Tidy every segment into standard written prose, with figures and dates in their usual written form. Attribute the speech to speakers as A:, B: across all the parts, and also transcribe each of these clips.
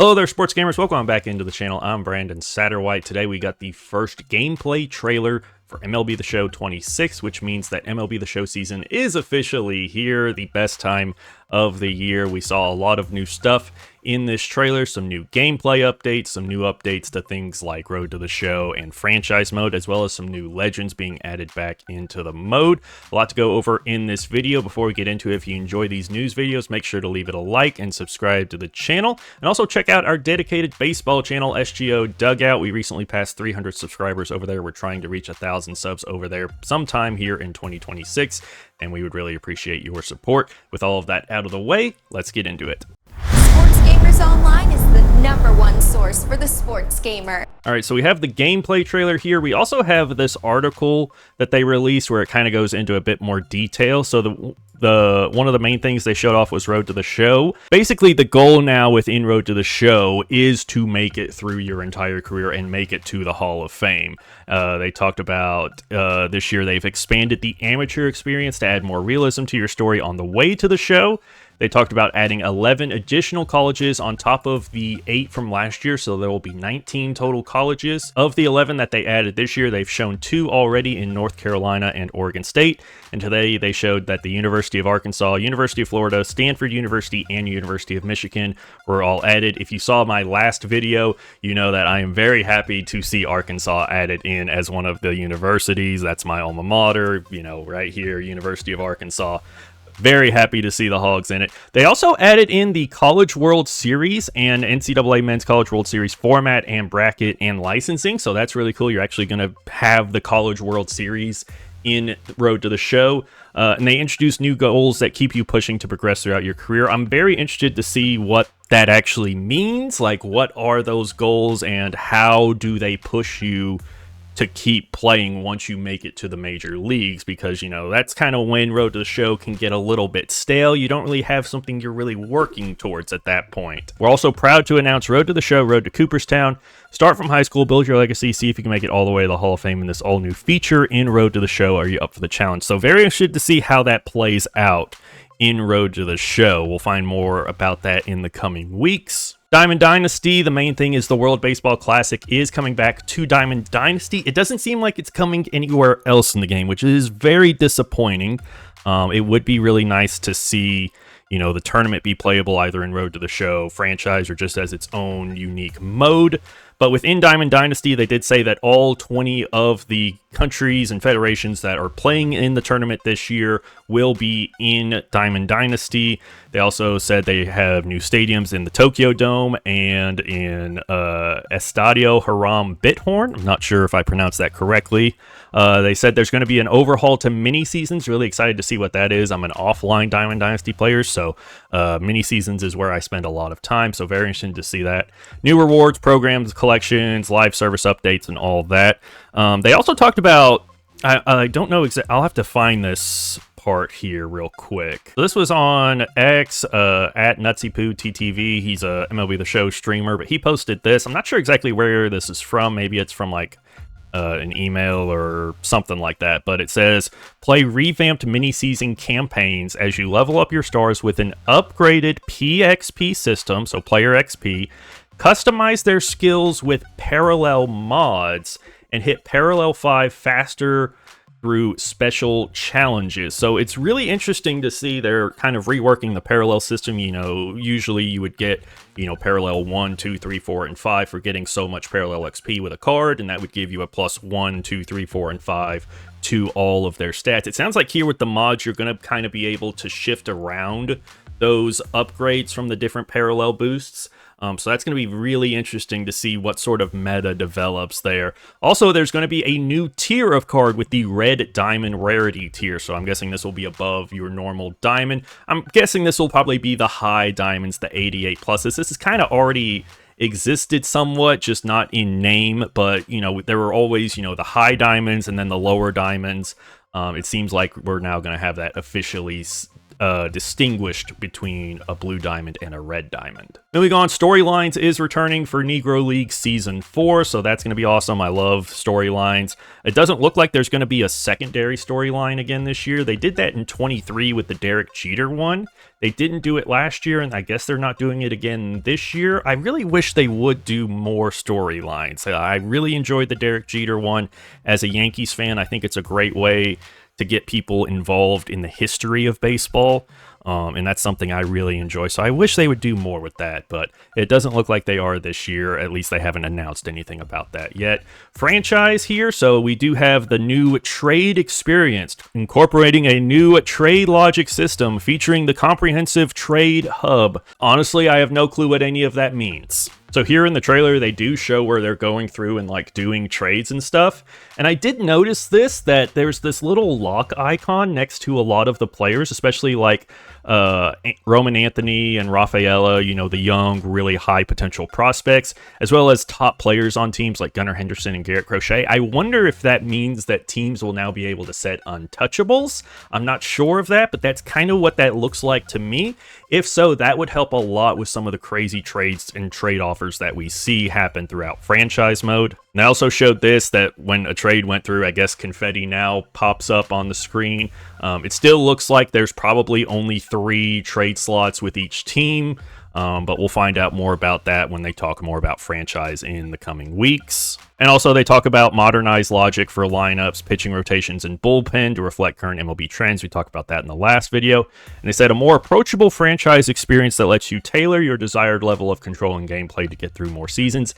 A: Hello there, sports gamers. Welcome back into the channel. I'm Brandon Satterwhite. Today we got the first gameplay trailer for MLB The Show 26, which means that MLB The Show season is officially here, the best time of the year. We saw a lot of new stuff in this trailer, some new gameplay updates, some new updates to things like Road to the Show and franchise mode, as well as some new legends being added back into the mode. A lot to go over in this video. Before we get into it, if you enjoy these news videos, make sure to leave it a like and subscribe to the channel. And also check out our dedicated baseball channel, SGO Dugout. We recently passed 300 subscribers over there. We're trying to reach 1,000 subs over there sometime here in 2026, and we would really appreciate your support. With all of that out of the way, let's get into it.
B: Sports Gamers Online is the #1 source for the sports gamer.
A: All right, so we have the gameplay trailer here. We also have this article that they released where it kind of goes into a bit more detail. So the one of the main things they showed off was Road to the Show. Basically, the goal now within Road to the Show is to make it through your entire career and make it to the Hall of Fame. They talked about this year they've expanded the amateur experience to add more realism to your story on the way to the show. They talked about adding 11 additional colleges on top of the 8 from last year, so there will be 19 total colleges. Of the 11 that they added this year, they've shown 2 already in North Carolina and Oregon State, and today they showed that the University of Arkansas, University of Florida, Stanford University, and University of Michigan were all added. If you saw my last video, you know that I am very happy to see Arkansas added in as one of the universities. That's my alma mater, you know, right here, University of Arkansas. Very happy to see the Hogs in it. They also added in the College World Series and NCAA Men's College World Series format and bracket and licensing, so that's really cool. You're actually going to have the College World Series in Road to the Show. And they introduced new goals that keep you pushing to progress throughout your career. I'm very interested to see what that actually means. Like, what are those goals and how do they push you to keep playing once you make it to the major leagues? Because, you know, that's kind of when Road to the Show can get a little bit stale. You don't really have something you're really working towards at that point. We're also proud to announce Road to the Show, Road to Cooperstown. Start from high school, build your legacy, see if you can make it all the way to the Hall of Fame in this all-new feature in Road to the Show. Are you up for the challenge? So very interested to see how that plays out in Road to the Show. We'll find more about that in the coming weeks. Diamond Dynasty, the main thing is the World Baseball Classic is coming back to Diamond Dynasty. It doesn't seem like it's coming anywhere else in the game, which is very disappointing. It would be really nice to see, you know, the tournament be playable either in Road to the Show franchise or just as its own unique mode. But within Diamond Dynasty, they did say that all 20 of the countries and federations that are playing in the tournament this year will be in Diamond Dynasty. They also said they have new stadiums in the Tokyo Dome and in Estadio Hiram Bithorn. I'm not sure if I pronounced that correctly. They said there's going to be an overhaul to mini-seasons. Really excited to see what that is. I'm an offline Diamond Dynasty player, so mini-seasons is where I spend a lot of time, so very interesting to see that. New rewards, programs, collections, live service updates, and all that. They also talked about, I don't know exactly, I'll have to find this part here real quick. So this was on X, at NutsyPooTTV. He's a MLB The Show streamer, but he posted this. I'm not sure exactly where this is from. Maybe it's from like an email or something like that, but it says play revamped mini-season campaigns as you level up your stars with an upgraded PXP system, so player XP, customize their skills with parallel mods, and hit parallel 5 faster through special challenges. So it's really interesting to see they're kind of reworking the parallel system. You know, usually you would get, you know, parallel 1, 2, 3, 4, and 5 for getting so much parallel XP with a card, and that would give you a plus 1, 2, 3, 4, and 5 to all of their stats. It sounds like here with the mods, you're going to kind of be able to shift around those upgrades from the different parallel boosts. So that's going to be really interesting to see what sort of meta develops there. Also, there's going to be a new tier of card with the Red Diamond Rarity tier. So I'm guessing this will be above your normal Diamond. I'm guessing this will probably be the high Diamonds, the 88 pluses. This is kind of already existed somewhat, just not in name. But, you know, there were always, you know, the high Diamonds and then the lower Diamonds. It seems like we're now going to have that officially distinguished between a blue diamond and a red diamond. Moving on, Storylines is returning for Negro League Season 4, so that's going to be awesome. I love storylines. It doesn't look like there's going to be a secondary storyline again this year. They did that in 23 with the Derek Jeter one. They didn't do it last year, and I guess they're not doing it again this year. I really wish they would do more storylines. I really enjoyed the Derek Jeter one. As a Yankees fan, I think it's a great way to get people involved in the history of baseball, and that's something I really enjoy. So I wish they would do more with that, but it doesn't look like they are this year. At least they haven't announced anything about that yet. Franchise here, so we do have the new trade experience, incorporating a new trade logic system featuring the comprehensive trade hub. Honestly, I have no clue what any of that means. So here in the trailer, they do show where they're going through and like doing trades and stuff. And I did notice that there's this little lock icon next to a lot of the players, especially like Roman Anthony and Rafaela, you know, the young, really high potential prospects, as well as top players on teams like Gunnar Henderson and Garrett Crochet. I wonder if that means that teams will now be able to set untouchables. I'm not sure of that, but that's kind of what that looks like to me. If so, that would help a lot with some of the crazy trades and trade offers that we see happen throughout franchise mode. And I also showed this, that when a trade went through, I guess confetti now pops up on the screen. It still looks like there's probably only 3 trade slots with each team, but we'll find out more about that when they talk more about franchise in the coming weeks. And also they talk about modernized logic for lineups, pitching rotations, and bullpen to reflect current MLB trends. We talked about that in the last video. And they said a more approachable franchise experience that lets you tailor your desired level of control and gameplay to get through more seasons.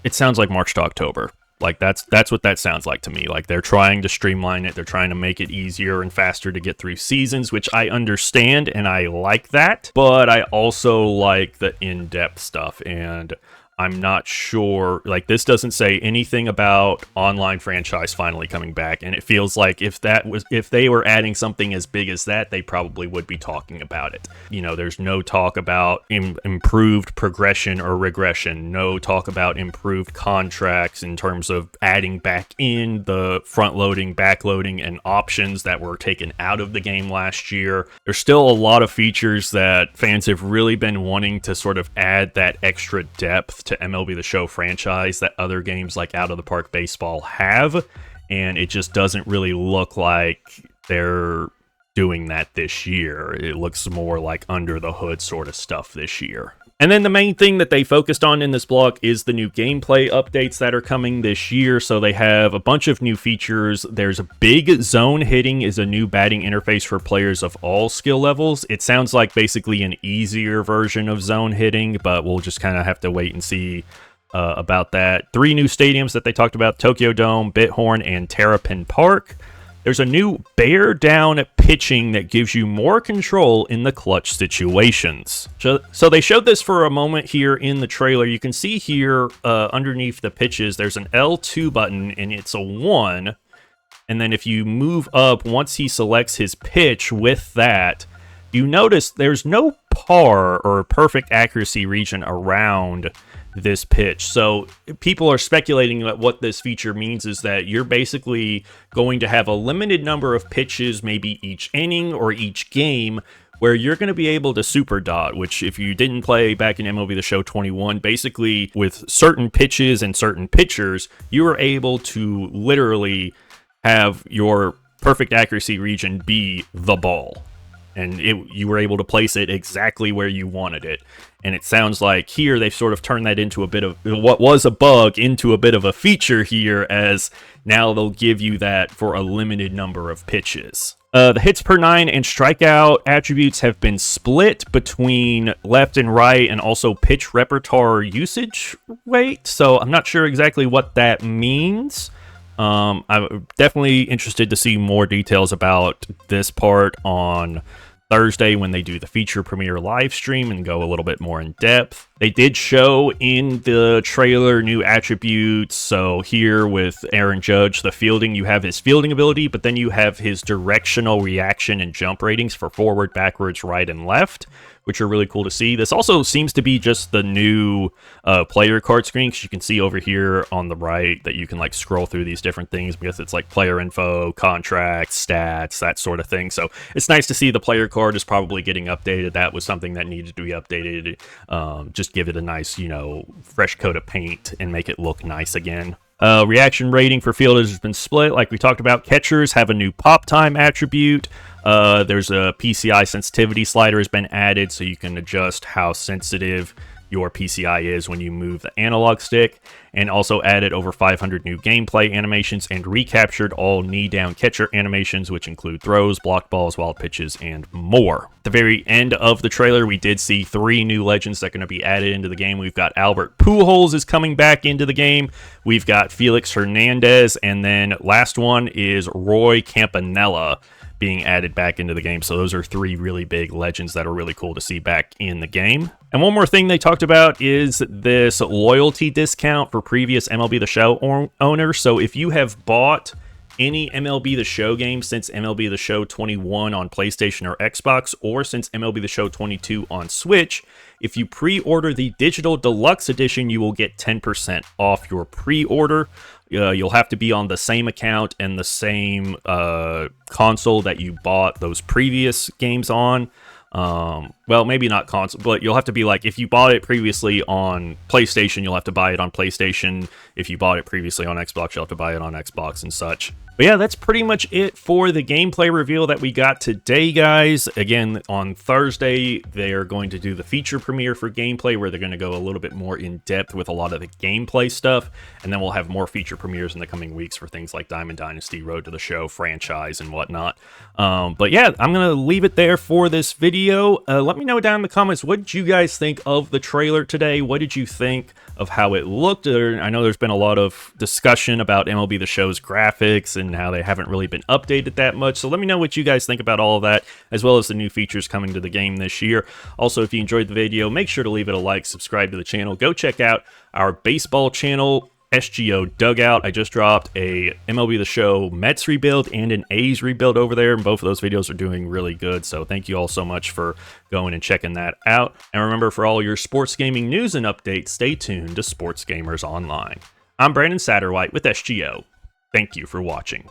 A: It sounds like March to October. Like that's what that sounds like to me. Like they're trying to streamline it. They're trying to make it easier and faster to get through seasons, which I understand and I like that. But I also like the in-depth stuff, and I'm not sure, like this doesn't say anything about online franchise finally coming back, and it feels like if they were adding something as big as that, they probably would be talking about it. You know, there's no talk about improved progression or regression, no talk about improved contracts in terms of adding back in the front loading, back loading, and options that were taken out of the game last year. There's still a lot of features that fans have really been wanting to sort of add that extra depth to MLB The Show franchise that other games like Out of the Park Baseball have, and it just doesn't really look like they're doing that this year. It looks more like under the hood sort of stuff this year. And then the main thing that they focused on in this blog is the new gameplay updates that are coming this year. So they have a bunch of new features. There's a big zone hitting is a new batting interface for players of all skill levels. It sounds like basically an easier version of zone hitting, but we'll just kind of have to wait and see about that. 3 new stadiums that they talked about: Tokyo Dome, Bithorn, and Terrapin Park. There's a new bear down pitching that gives you more control in the clutch situations. So they showed this for a moment here in the trailer. You can see here underneath the pitches, there's an L2 button and it's a 1. And then if you move up, once he selects his pitch with that, you notice there's no par or perfect accuracy region around this pitch. So people are speculating that what this feature means is that you're basically going to have a limited number of pitches, maybe each inning or each game, where you're going to be able to super dot, which if you didn't play back in MLB The Show 21, basically with certain pitches and certain pitchers, you were able to literally have your perfect accuracy region be the ball. And you were able to place it exactly where you wanted it. And it sounds like here they've sort of turned that into a bit of what was a bug into a bit of a feature here, as now they'll give you that for a limited number of pitches. The hits per 9 and strikeout attributes have been split between left and right, and also pitch repertoire usage rate. So I'm not sure exactly what that means. I'm definitely interested to see more details about this part on Thursday when they do the feature premiere live stream and go a little bit more in depth. They did show in the trailer new attributes. So here with Aaron Judge, the fielding, you have his fielding ability, but then you have his directional reaction and jump ratings for forward, backwards, right, and left, which are really cool to see. This also seems to be just the new player card screen, because you can see over here on the right that you can like scroll through these different things, because it's like player info, contracts, stats, that sort of thing. So it's nice to see the player card is probably getting updated. That was something that needed to be updated. Just give it a nice, fresh coat of paint and make it look nice again. Reaction rating for fielders has been split. Like we talked about, catchers have a new pop time attribute. There's a PCI sensitivity slider has been added, so you can adjust how sensitive your PCI is when you move the analog stick, and also added over 500 new gameplay animations and recaptured all knee-down catcher animations, which include throws, blocked balls, wild pitches, and more. At the very end of the trailer, we did see 3 new legends that are going to be added into the game. We've got Albert Pujols is coming back into the game. We've got Felix Hernandez, and then last one is Roy Campanella being added back into the game. So those are 3 really big legends that are really cool to see back in the game. And one more thing they talked about is this loyalty discount for previous MLB The Show owners. So if you have bought any MLB The Show game since MLB The Show 21 on PlayStation or Xbox, or since MLB The Show 22 on Switch, if you pre-order the Digital Deluxe Edition, you will get 10% off your pre-order. You'll have to be on the same account and the same console that you bought those previous games on. Well, maybe not console, but you'll have to be like, if you bought it previously on PlayStation, you'll have to buy it on PlayStation. If you bought it previously on Xbox, you'll have to buy it on Xbox and such. But yeah, that's pretty much it for the gameplay reveal that we got today, guys. Again, on Thursday, they're going to do the feature premiere for gameplay, where they're going to go a little bit more in depth with a lot of the gameplay stuff. And then we'll have more feature premieres in the coming weeks for things like Diamond Dynasty, Road to the Show, franchise, and whatnot. But yeah, I'm going to leave it there for this video. Let me know down in the comments, what did you guys think of the trailer today? What did you think of how it looked? I know there's been a lot of discussion about MLB The Show's graphics and how they haven't really been updated that much. So let me know what you guys think about all of that, as well as the new features coming to the game this year. Also, if you enjoyed the video, make sure to leave it a like, subscribe to the channel. Go check out our baseball channel, SGO Dugout. I just dropped a MLB The Show Mets rebuild and an A's rebuild over there, and both of those videos are doing really good. So thank you all so much for going and checking that out. And remember, for all your sports gaming news and updates, stay tuned to Sports Gamers Online. I'm Brandon Satterwhite with SGO. Thank you for watching.